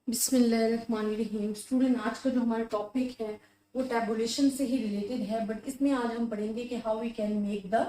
बिस्मिल्लाहिर्रहमानिर्रहीम। स्टूडेंट, आज का जो हमारा टॉपिक है वो टैबुलेशन से ही रिलेटेड है, बट इसमें आज हम पढ़ेंगे कि how we can make the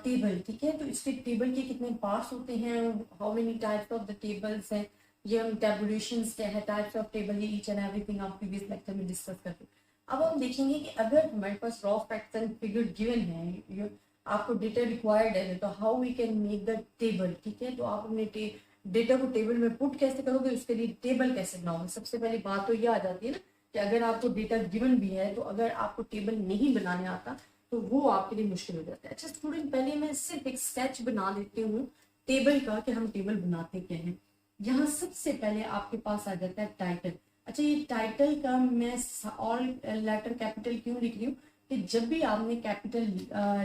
table. ठीक है, तो इसके टेबल के कितने पार्ट्स होते हैं, how many types of the tables हैं, ये हम टैबुलेशन क्या है, टाइप्स ऑफ टेबल, ये ईच एंड एवरीथिंग आप प्रीवियस लेक्चर में डिस्कस करते हैं। अब हम देखेंगे कि अगर हमारे पास raw facts and figure given है, आपको डेटा रिक्वायर्ड है, तो how we can make the table. ठीक है, तो आप अपने डेटा को टेबल में पुट कैसे करोगे, उसके लिए टेबल कैसे बनाओगे। सबसे पहली बात तो ये आ जाती है ना कि अगर आपको डेटा गिवन भी है तो अगर आपको टेबल नहीं बनाने आता तो वो आपके लिए मुश्किल हो जाता है। अच्छा स्टूडेंट, पहले मैं सिर्फ एक स्केच बना देती हूँ टेबल का कि हम टेबल बनाते क्या हैं। यहाँ सबसे पहले आपके पास आ जाता है टाइटल। अच्छा, ये टाइटल का मैं ऑल लेटर कैपिटल क्यों लिख रही हूँ कि जब भी आपने कैपिटल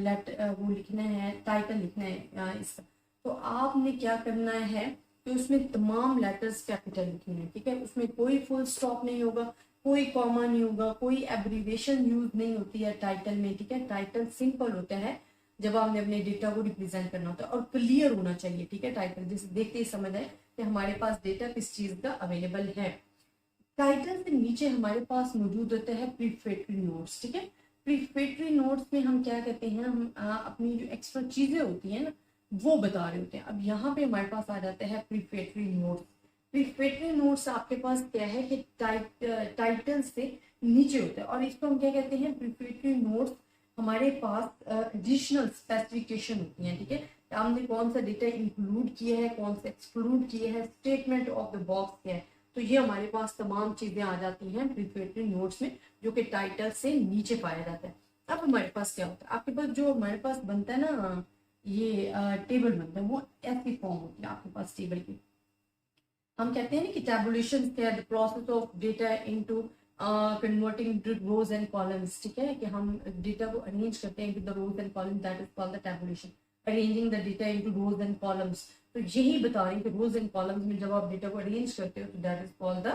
लेटर वो लिखना है, टाइटल लिखना है इसका, तो आपने क्या करना है कि उसमें तमाम लेटर्स कैपिटल लिखने हैं। ठीक है, उसमें कोई फुल स्टॉप नहीं होगा, कोई कॉमा नहीं होगा, कोई एब्रीवेशन यूज नहीं होती है टाइटल में। ठीक है, टाइटल सिंपल होता है जब आपने अपने डेटा को रिप्रेजेंट करना होता है, और क्लियर होना चाहिए। ठीक है, टाइटल जिसे देखते ही समझ आए कि हमारे पास डेटा किस चीज का अवेलेबल है। टाइटल से नीचे हमारे पास मौजूद होता है प्रीफेटरी नोट्स। ठीक है, प्रीफेटरी नोट्स में हम क्या कहते हैं, हम अपनी जो एक्स्ट्रा चीजें होती हैं ना वो बता रहे होते हैं। अब यहाँ पे हमारे पास आ जाता है प्रीफेटरी नोट्स। प्रीफेटरी नोट्स आपके पास क्या है कि टाइटल से नीचे होता है, और इसको हम क्या कहते हैं, प्रीफेटरी नोट्स हमारे पास एडिशनल स्पेसिफिकेशन होती हैं। ठीक है, हमने कौन सा डेटा इंक्लूड किया है, कौन सा एक्सक्लूड किया है, स्टेटमेंट ऑफ द बॉक्स क्या है, तो ये हमारे पास तमाम चीजें आ जाती हैं प्रीफेटरी नोट्स में, जो कि टाइटल से नीचे पाया जाता है। अब हमारे पास क्या होता है, आपके पास जो हमारे पास बनता है ना ये टेबल बनता है, वो ऐसी फॉर्म होती है आपके पास टेबल की। हम कहते हैं ना कि टैबुलेशन क्या है, the process of data into converting rows and columns. ठीक है, कि हम डेटा को अरेंज करते हैं with the rows and column, that is called the tabulation. Arranging the data into rows and columns, तो यही बता रहे हैं कि रोज एंड कॉलम्स में जब आप डेटा को अरेंज करते हो तो that is called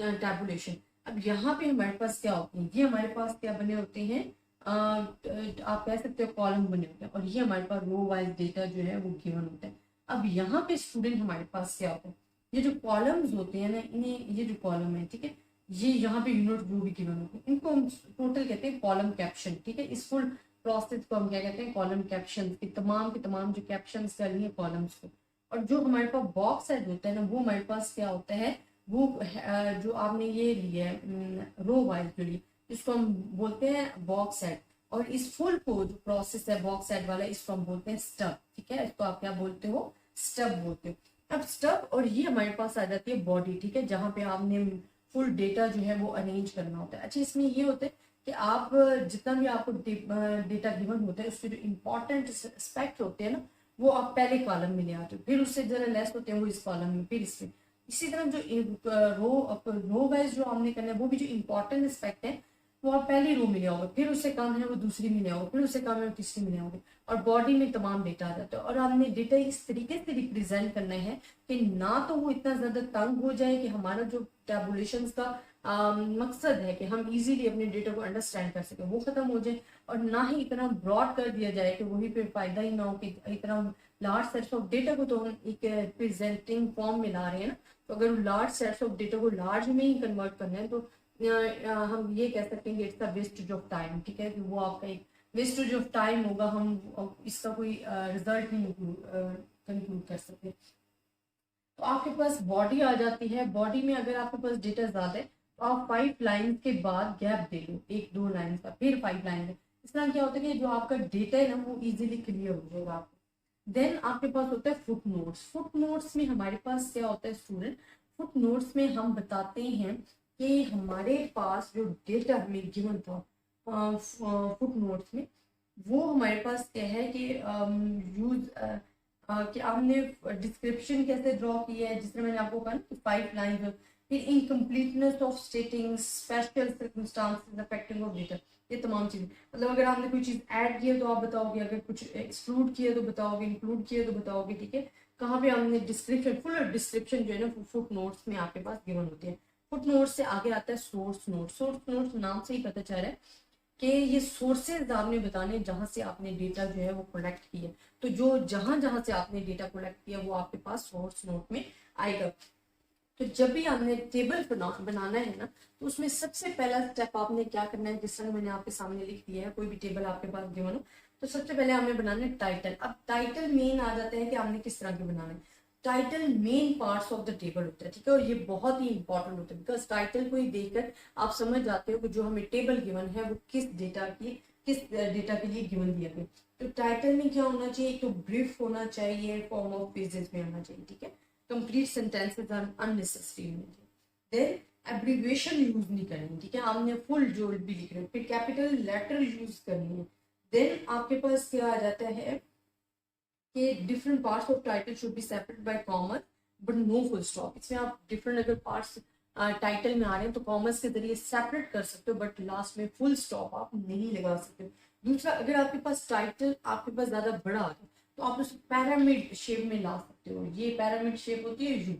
the tabulation. अब यहाँ पे हमारे पास क्या होते हैं, ये हमारे पास क्या बने होते हैं, आप कह सकते हो कॉलम बने होते हैं, और ये हमारे पास रो वाइज डेटा जो है वो गिवन होता है। अब यहाँ पे स्टूडेंट हमारे पास क्या होता है, ये जो कॉलम्स होते हैं ना, इन्हें ये जो कॉलम है, ठीक है, ये यहाँ पे यूनिट वो भी गिवन होते हैं, इनको हम टोटल कहते हैं कॉलम कैप्शन। ठीक है, इस फुल प्रोसेस को हम क्या कहते हैं, कॉलम कैप्शन। के तमाम जो कैप्शन कर लिए कॉलम्स को। और जो हमारे पास बॉक्स साइज होता है ना, वो हमारे पास क्या होता है, वो जो आपने ये लिया है रो वाइज जो लिया, इसको हम बोलते हैं बॉक्स सेट। और इस फुल को जो प्रोसेस है बॉक्स सेट वाला, इसको हम बोलते हैं स्टब। ठीक है, इसको आप क्या बोलते हो, स्टब बोलते हो। अब स्टब और ये हमारे पास आ जाती है बॉडी। ठीक है, जहां पे आपने फुल डेटा जो है वो अरेंज करना होता है। अच्छा, इसमें ये होता है कि आप जितना भी आपको डेटा गिवन होता है, उसके जो इंपॉर्टेंट एस्पेक्ट होते हैं ना, वो आप पहले कॉलम में ले आते हो, फिर उससे जरा लेस होते हैं वो इस कॉलम में, फिर इसमें। इसी तरह जो रो वाइज जो हमने करना है, वो भी जो इंपॉर्टेंट एस्पेक्ट है वो आप पहली रो में ले आओगे, फिर उससे कम है वो दूसरी में ले आओगे, फिर उससे कम है वो तीसरी में ले आओगे, और बॉडी में तमाम डेटा आ जाता है। और हमने डेटा इस तरीके से रिप्रेजेंट करना है कि ना तो वो इतना ज्यादा तंग हो जाए कि हमारा जो टैबुलेशन का मकसद है कि हम इजीली अपने डेटा को अंडरस्टैंड कर सके वो खत्म हो जाए, और ना ही इतना ब्रॉड कर दिया जाए कि वही पे फायदा ही ना हो कि इतना लार्ज सेट्स ऑफ डेटा को तो हम एक प्रेजेंटिंग फॉर्म में ला रहे हैं ना, तो अगर लार्ज सेट्स ऑफ डेटा को लार्ज में ही कन्वर्ट करना है तो हम ये कह सकते हैं कि it's a wastage of time. ठीक है, कि वो आपका एक वेस्टेज ऑफ टाइम होगा, हम इसका कोई रिजल्ट नहीं कंक्लूड कर सकते। तो आपके पास बॉडी आ जाती है। बॉडी में अगर आपके पास डेटा ज्यादा है तो आप 5 लाइन के बाद गैप दे लो, 1-2 लाइन का, फिर 5 लाइन। इसका क्या होता है कि जो आपका डेटा है ना वो इजीली क्लियर हो जाएगा आपको। देन आपके पास होता है फुट नोट्स। फुट नोट्स में हमारे पास क्या होता है स्टूडेंट, फुट नोट्स में हम बताते हैं कि हमारे पास जो डेटा हमें गिवन था फुट नोट्स में, वो हमारे पास क्या है कि यूज कि आपने डिस्क्रिप्शन कैसे ड्रॉ किया है, जिस तरह मैंने आपको कहा ना कि 5 लाइन, फिर incompleteness of स्टेटिंग special circumstances affecting of data, ये तमाम चीजें। मतलब अगर आपने कोई चीज ऐड की है तो आप बताओगे, अगर कुछ एक्सक्लूड किया तो बताओगे, इंक्लूड किया तो बताओगे। ठीक है, कहाँ पे हमने डिस्क्रिप्शन, फुल डिस्क्रिप्शन जो है ना फुट नोट्स में आपके पास गिवन होती है। फुट नोट से आगे आता है सोर्स नोट। सोर्स नोट नाम से ही पता चल रहा है कि ये सोर्सेज आपने बताने जहां से आपने डेटा जो है वो कलेक्ट किया, तो जो जहां जहां से आपने डेटा कलेक्ट किया वो आपके पास सोर्स नोट में आएगा। तो जब भी आपने टेबल बनाना है ना, तो उसमें सबसे पहला स्टेप आपने क्या करना है, जिस तरह मैंने आपके सामने लिख दिया है, कोई भी टेबल आपके पास गिवन हो, तो सबसे पहले हमें बनाना है टाइटल। अब टाइटल मेन आ जाता है कि आपने किस तरह के बनाना है। Title main parts of the table होता है, ठीक है, और ये बहुत ही इंपॉर्टेंट होता है, बिकॉज टाइटल को ही देखकर आप समझ जाते हो कि जो हमें टेबल गिवन है वो किस डेटा के लिए गिवन दिया गया। तो टाइटल में क्या होना चाहिए, एक तो ब्रीफ होना चाहिए, फॉर्म ऑफ पेजेस में होना चाहिए, ठीक है, कंप्लीट सेंटेंसेस आर अननेसेसरी होने चाहिए। देन एब्रीविएशन यूज नहीं करनी, ठीक है, आपने फुल जो भी लिख रहे हो, फिर कैपिटल लेटर यूज करनी है। देन आपके पास क्या आ जाता है कि different parts of title should be separate by comma but no full stop. इसमें आप डिफरेंट अगर पार्ट्स टाइटल में आ रहे हैं तो कॉमर्स के जरिए सेपरेट कर सकते हो, बट लास्ट में फुल स्टॉप आप नहीं लगा सकते। दूसरा, अगर आपके पास टाइटल आपके पास ज्यादा बड़ा आ गया तो आप उसे पैरामिड शेप में ला सकते हो। ये पैरामिड शेप होती है यू,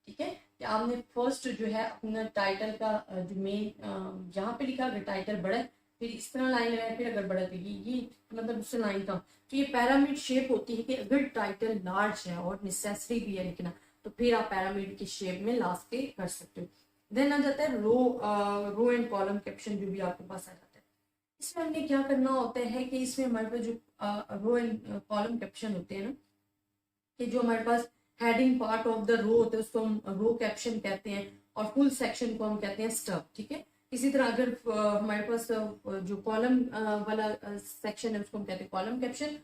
ठीक है, कि आपने फर्स्ट जो है अपना टाइटल का जो मेन जहाँ पे लिखा अगर टाइटल बड़ा है फिर इस तरह लाइन लगाए, फिर अगर बड़ा तो ये मतलब उससे लाइन का, तो ये पैरामिड शेप होती है कि अगर टाइटल लार्ज है और नेसेसरी भी है लिखना तो फिर आप पैरामिड की शेप में ला के कर सकते हो। देन आ जाता है रो एंड कॉलम कैप्शन, जो भी आपके पास आ जाता है। इसमें हमने क्या करना होता है कि इसमें हमारे पास जो रो एंड कॉलम कैप्शन होते हैं ना, कि जो हमारे पास heading part of the row होता है उसको हम रो कैप्शन कहते हैं, और फुल सेक्शन को हम कहते हैं स्टब, ठीक है। इसी तरह अगर हमारे पास जो कॉलम वाला सेक्शन है उसको हम कहते हैं कॉलम कैप्शन,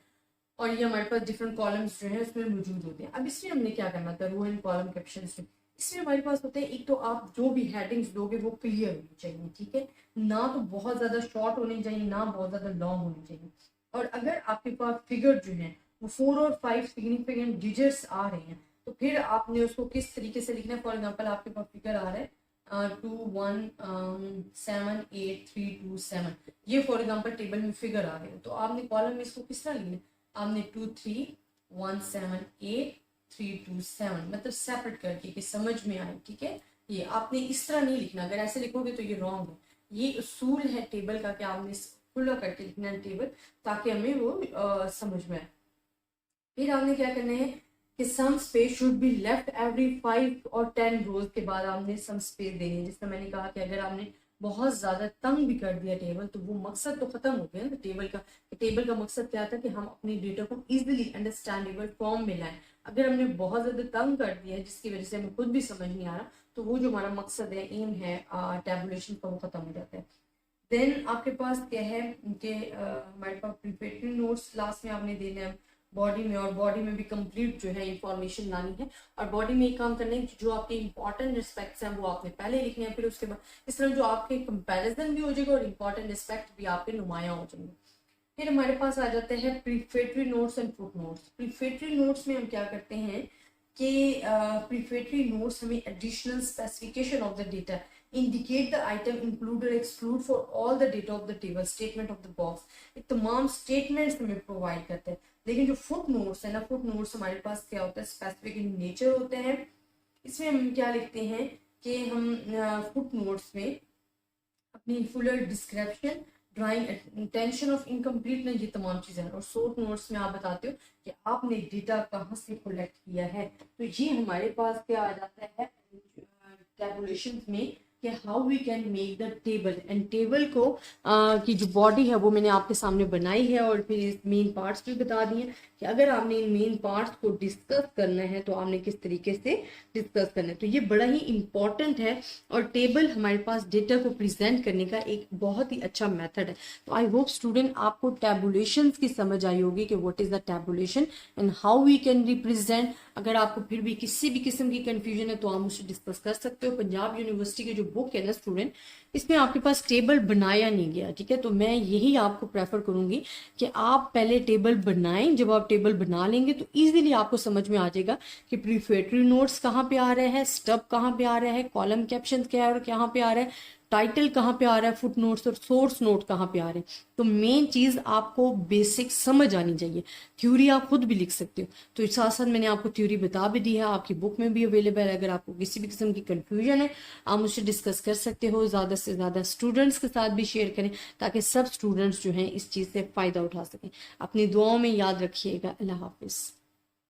और ये हमारे पास डिफरेंट कॉलम्स जो है उसमें मौजूद होते हैं। अब इसमें हमने क्या करना था, रो एंड कॉलम कैप्शन में इसमें हमारे पास होते हैं, एक तो आप जो भी हेडिंग्स दोगे वो क्लियर होनी चाहिए, ठीक है, ना तो बहुत ज्यादा शॉर्ट होनी चाहिए ना बहुत ज्यादा लॉन्ग होनी चाहिए। और अगर आपके पास फिगर जो है वो 4 और 5 सिग्निफिकेंट डिजिट्स आ रहे हैं तो फिर आपने उसको किस तरीके से लिखना है। फॉर एग्जाम्पल आपके पास फिगर आ रहा है 2178327, ये फॉर एग्जाम्पल टेबल में फिगर आ रहे हैं, तो आपने कॉलम में इसको किस तरह लिखना है, आपने 23178 मतलब सेपरेट करके कि समझ में आए, ठीक है। ये आपने इस तरह नहीं लिखना, अगर ऐसे लिखोगे तो ये रॉन्ग है। ये उसूल है टेबल का कि आपने खुला करके लिखना है टेबल, ताकि हमें वो समझ में आए। फिर आपने क्या करना है कि some space should be left every 5 और 10 रोज के बाद आपने सम स्पेस देनी है। जिसमें मैंने कहा कि अगर आपने बहुत ज्यादा तंग भी कर दिया टेबल तो वो मकसद तो खत्म हो गया ना टेबल का। टेबल का मकसद क्या था कि हम अपनी डेटा को इजीली अंडरस्टैंडेबल फॉर्म में लाएं। अगर हमने बहुत ज्यादा तंग कर दिया जिसकी वजह से हमें खुद भी समझ नहीं आ रहा तो वो जो हमारा मकसद है, एम है टैबुलेशन का, वो खत्म हो जाता है। देन आपके पास क्या है कि हमारे पास प्रिपरेटरी नोट्स लास्ट में आपने देने हैं बॉडी में, और बॉडी में भी कंप्लीट जो है इंफॉर्मेशन लानी है। और बॉडी में एक काम करना है कि जो आपके इंपॉर्टेंट रिस्पेक्ट्स हैं वो आपने पहले लिखने हैं, फिर उसके बाद इस तरह जो आपके कंपैरिजन भी हो जाएगा और इंपॉर्टेंट रिस्पेक्ट भी आपके नुमायां हो जाएंगे। फिर हमारे पास आ जाते हैं prefatory notes and foot notes. Prefatory notes में हम क्या करते हैं कि प्रीफेटरी नोट्स हमें additional specification of the data, indicate the item, include or exclude for all the data of the table, statement of the box, ये तमाम statements हमें प्रोवाइड करते हैं। लेकिन जो फुट नोट्स है ना, फुट नोट्स हमारे पास क्या होता है, स्पेसिफिक इन नेचर होते हैं। इसमें हम क्या लिखते हैं कि हम फुट नोट्स में अपनी Fuller description, drawing intention of incomplete, ये तमाम चीजें हैं। और शॉर्ट नोट्स में आप बताते हो कि आपने डेटा कहाँ से कलेक्ट किया है। तो ये हमारे पास क्या आ जाता है टैबुलेशन में कि how we can make the table. And table को की जो बॉडी है वो मैंने आपके सामने बनाई है, और फिर इस मेन पार्ट्स भी बता दिए कि अगर आपने इन मेन पार्ट्स को डिस्कस करना है तो आपने किस तरीके से डिस्कस करना है। तो ये बड़ा ही इंपॉर्टेंट है, और टेबल हमारे पास डेटा को प्रेजेंट करने का एक बहुत ही अच्छा मेथड है। तो आई होप स्टूडेंट आपको टैबुलेशन की समझ आई होगी कि what is the tabulation and how we can represent. अगर आपको फिर भी किसी भी किस्म की कंफ्यूजन है तो आप मुझसे डिस्कस कर सकते हो। पंजाब यूनिवर्सिटी की जो बुक है ना स्टूडेंट, इसमें आपके पास टेबल बनाया नहीं गया, ठीक है। तो मैं यही आपको प्रेफर करूंगी कि आप पहले टेबल बनाएं। जब आप टेबल बना लेंगे तो इजीली आपको समझ में आ जाएगा कि प्रीफेटरी नोट्स कहाँ पे आ रहे हैं, स्टब कहाँ पे आ रहा है, कॉलम कैप्शन क्या और कहाँ पे आ रहा है, टाइटल कहाँ पे आ रहा है, फुट नोट्स और सोर्स नोट कहाँ पे आ रहे हैं। तो मेन चीज आपको बेसिक समझ आनी चाहिए। थ्योरी आप खुद भी लिख सकते हो, तो साथ साथ मैंने आपको थ्योरी बता भी दी है, आपकी बुक में भी अवेलेबल है। अगर आपको किसी भी किस्म की कंफ्यूजन है आप मुझसे डिस्कस कर सकते हो। ज्यादा से ज्यादा स्टूडेंट्स के साथ भी शेयर करें ताकि सब स्टूडेंट्स जो हैं इस चीज से फायदा उठा सकें। अपनी दुआओं में याद रखिएगा। अल्लाह हाफिज।